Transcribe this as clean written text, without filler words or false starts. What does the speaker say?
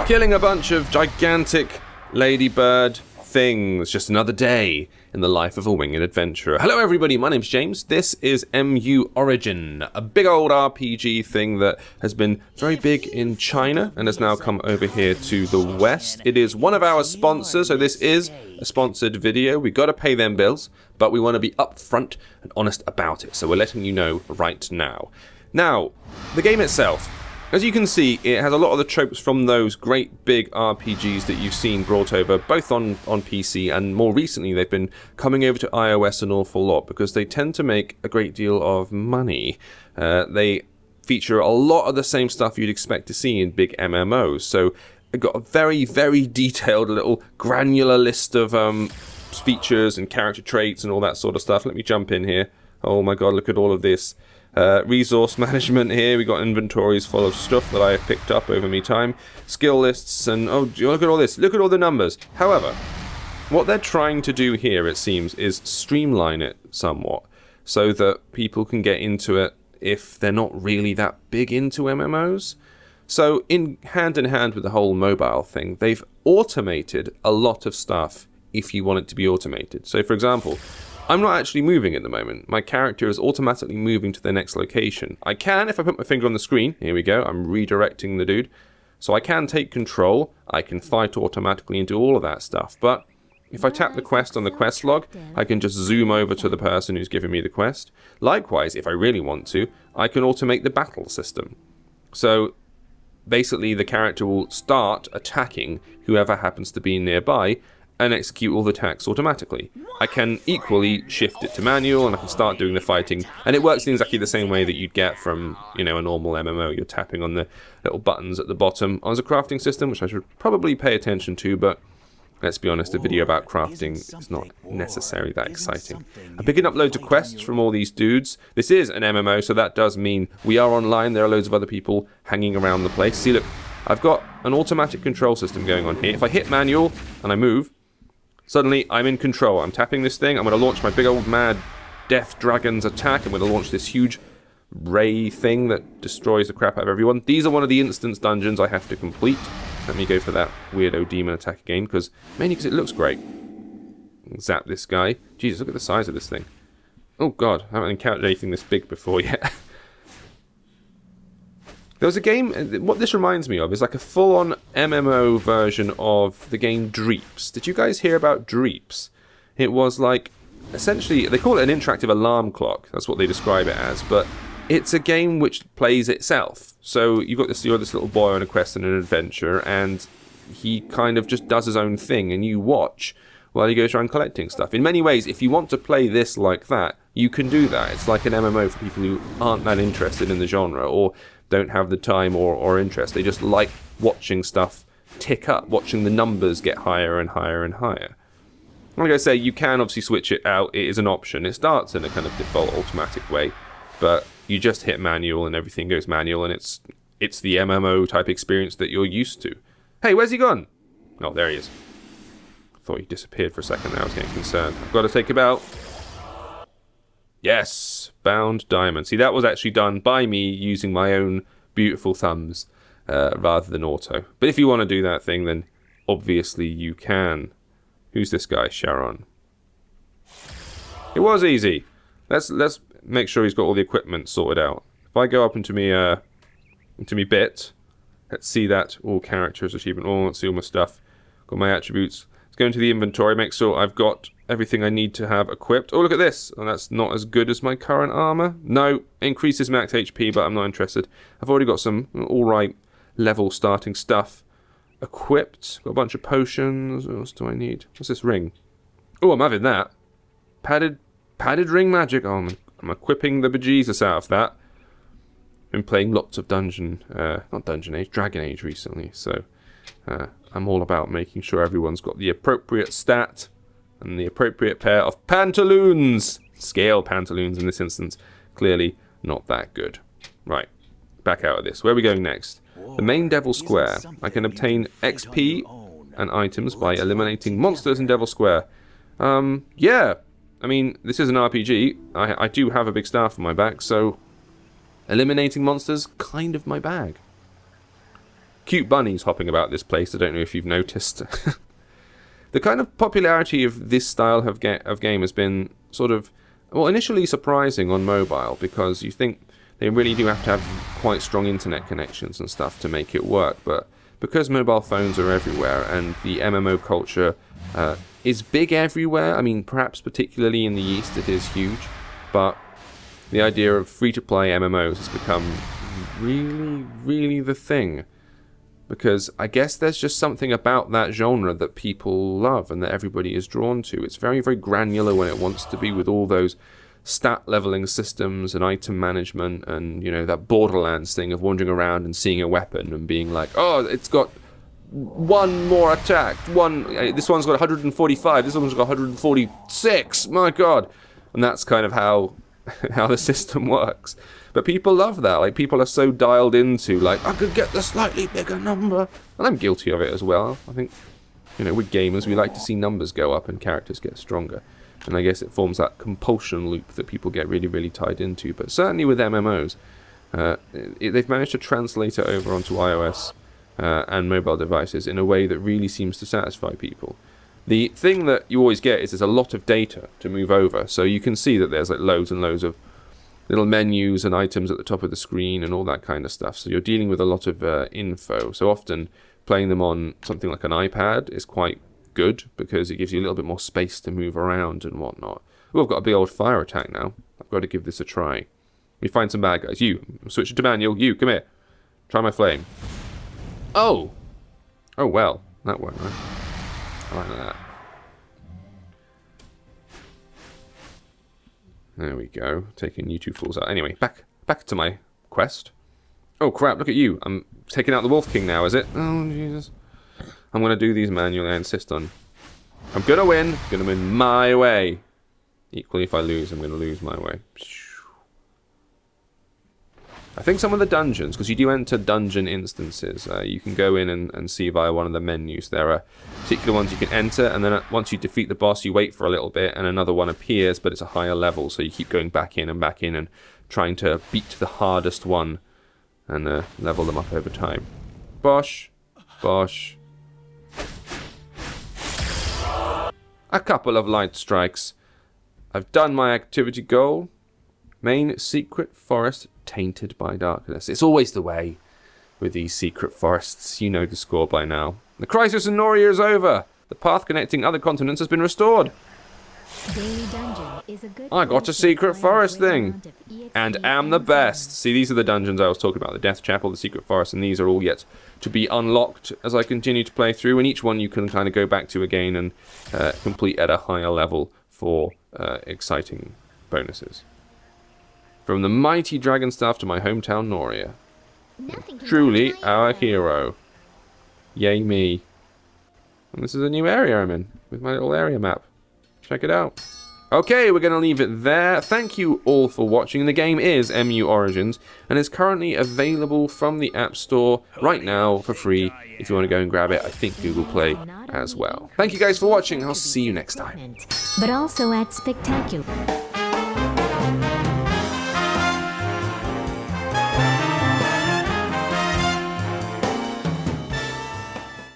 killing a bunch of gigantic ladybird things. Just another day in the life of a winged adventurer. Hello everybody, my name's James. This is MU Origin, a big old RPG thing that has been very big in China and has now come over here to the West. It is one of our sponsors, so this is a sponsored video. We got to pay them bills, but we want to be upfront and honest about it, so we're letting you know right now. Now, the game itself, as you can see, it has a lot of the tropes from those great big RPGs that you've seen brought over, both on PC and more recently they've been coming over to iOS an awful lot because they tend to make a great deal of money. They feature a lot of the same stuff you'd expect to see in big MMOs. So it got a very, very detailed little granular list of features and character traits and all that sort of stuff. Let me jump in here. Oh my god, look at all of this. Resource management here, we got inventories full of stuff that I have picked up over me time, skill lists, and oh, look at all this, look at all the numbers. However, what they're trying to do here, it seems, is streamline it somewhat so that people can get into it if they're not really that big into MMOs. So in hand with the whole mobile thing, they've automated a lot of stuff if you want it to be automated. So for example, I'm not actually moving at the moment. My character is automatically moving to the next location. I can, if I put my finger on the screen, here we go, I'm redirecting the dude. So I can take control, I can fight automatically and do all of that stuff. But if I tap the quest on the quest log, I can just zoom over to the person who's giving me the quest. Likewise, if I really want to, I can automate the battle system. So basically the character will start attacking whoever happens to be nearby, and execute all the attacks automatically. I can equally shift it to manual and I can start doing the fighting, and it works in exactly the same way that you'd get from, you know, a normal MMO. You're tapping on the little buttons at the bottom. There's a crafting system, which I should probably pay attention to, but let's be honest, a video about crafting is not necessarily that exciting. I'm picking up loads of quests from all these dudes. This is an MMO, so that does mean we are online. There are loads of other people hanging around the place. See, look, I've got an automatic control system going on here. If I hit manual and I move, suddenly, I'm in control. I'm tapping this thing. I'm going to launch my big old mad Death Dragon's attack. I'm going to launch this huge ray thing that destroys the crap out of everyone. These are one of the instance dungeons I have to complete. Let me go for that weirdo demon attack again, mainly because it looks great. Zap this guy. Jesus, look at the size of this thing. Oh god, I haven't encountered anything this big before yet. There was a game, what this reminds me of is like a full-on MMO version of the game Dreeps. Did you guys hear about Dreeps? It was like, essentially, they call it an interactive alarm clock. That's what they describe it as, but it's a game which plays itself. So you've got you're this little boy on a quest and an adventure, and he kind of just does his own thing, and you watch while he goes around collecting stuff. In many ways, if you want to play this like that, you can do that. It's like an MMO for people who aren't that interested in the genre, or don't have the time or interest. They just like watching stuff tick up, watching the numbers get higher and higher and higher. Like I say, you can obviously switch it out. It is an option. It starts in a kind of default automatic way, but you just hit manual and everything goes manual, and it's the MMO type experience that you're used to. Hey, where's he gone? Oh, there he is. I thought he disappeared for a second there. I was getting concerned. I've got to take him out. Yes, bound diamond. See, that was actually done by me using my own beautiful thumbs rather than auto. But if you want to do that thing, then obviously you can. Who's this guy, Sharon? It was easy. Let's make sure he's got all the equipment sorted out. If I go up into me bit, let's see that all characters achievement. Oh, let's see all my stuff. Got my attributes. Let's go into the inventory. Make sure I've got everything I need to have equipped. Oh, look at this. Oh, that's not as good as my current armor. No, increases max HP, but I'm not interested. I've already got some alright level starting stuff equipped. Got a bunch of potions. What else do I need? What's this ring? Oh, I'm having that. Padded ring magic. Oh, I'm equipping the bejesus out of that. Been playing lots of Dragon Age recently, so I'm all about making sure everyone's got the appropriate stat and the appropriate pair of pantaloons. Scale pantaloons in this instance. Clearly not that good. Right, back out of this. Where are we going next? The main Devil Square. I can obtain XP and items by eliminating monsters in Devil Square. Yeah. I mean, this is an RPG. I do have a big staff on my back, so eliminating monsters, kind of my bag. cute bunnies hopping about this place. I don't know if you've noticed. The kind of popularity of this style of game has been sort of, well, initially surprising on mobile, because you think they really do have to have quite strong internet connections and stuff to make it work. But because mobile phones are everywhere and the MMO culture is big everywhere, I mean, perhaps particularly in the East it is huge, but the idea of free-to-play MMOs has become really, really the thing. Because I guess there's just something about that genre that people love and that everybody is drawn to. It's very, very granular when it wants to be, with all those stat leveling systems and item management and, you know, that Borderlands thing of wandering around and seeing a weapon and being like, oh, it's got one more attack. This one's got 145. This one's got 146. My God. And that's kind of how the system works. But people love that. Like, people are so dialed into, like, I could get the slightly bigger number. And I'm guilty of it as well. I think, you know, with gamers, we like to see numbers go up and characters get stronger. And I guess it forms that compulsion loop that people get really, really tied into. But certainly with MMOs, they've managed to translate it over onto iOS and mobile devices in a way that really seems to satisfy people. The thing that you always get is there's a lot of data to move over. So you can see that there's like loads and loads of little menus and items at the top of the screen and all that kind of stuff. So you're dealing with a lot of info. So often playing them on something like an iPad is quite good because it gives you a little bit more space to move around and whatnot. Oh, I've got a big old fire attack now. I've got to give this a try. Let me find some bad guys. You, switch it to manual. You, come here. Try my flame. Oh! Oh, well. That worked, right? I like that. There we go. Taking you two fools out. Anyway, back to my quest. Oh crap, look at you. I'm taking out the Wolf King now, is it? Oh, Jesus. I'm going to do these manually, I insist on. I'm going to win. I'm going to win my way. Equally, if I lose, I'm going to lose my way. I think some of the dungeons, because you do enter dungeon instances, you can go in and see via one of the menus. There are particular ones you can enter, and then once you defeat the boss, you wait for a little bit, and another one appears, but it's a higher level, so you keep going back in and trying to beat the hardest one and level them up over time. Bosh. Bosh. A couple of light strikes. I've done my activity goal. Main secret forest tainted by darkness. It's always the way with these secret forests. You know the score by now. The crisis in Noria is over. The path connecting other continents has been restored. Daily Dungeon is a good I got a secret forest thing. And am the best. See, these are the dungeons I was talking about. The Death Chapel, the Secret Forest, and these are all yet to be unlocked as I continue to play through. And each one you can kind of go back to again and complete at a higher level for exciting bonuses. From the mighty Dragonstaff to my hometown Noria. Truly our hero. Yay me. And this is a new area I'm in, with my little area map. Check it out. Okay, we're going to leave it there. Thank you all for watching. The game is MU Origins, and is currently available from the App Store right now for free. If you want to go and grab it, I think Google Play as well. Thank you guys for watching. I'll see you next time. But also at Spectacular.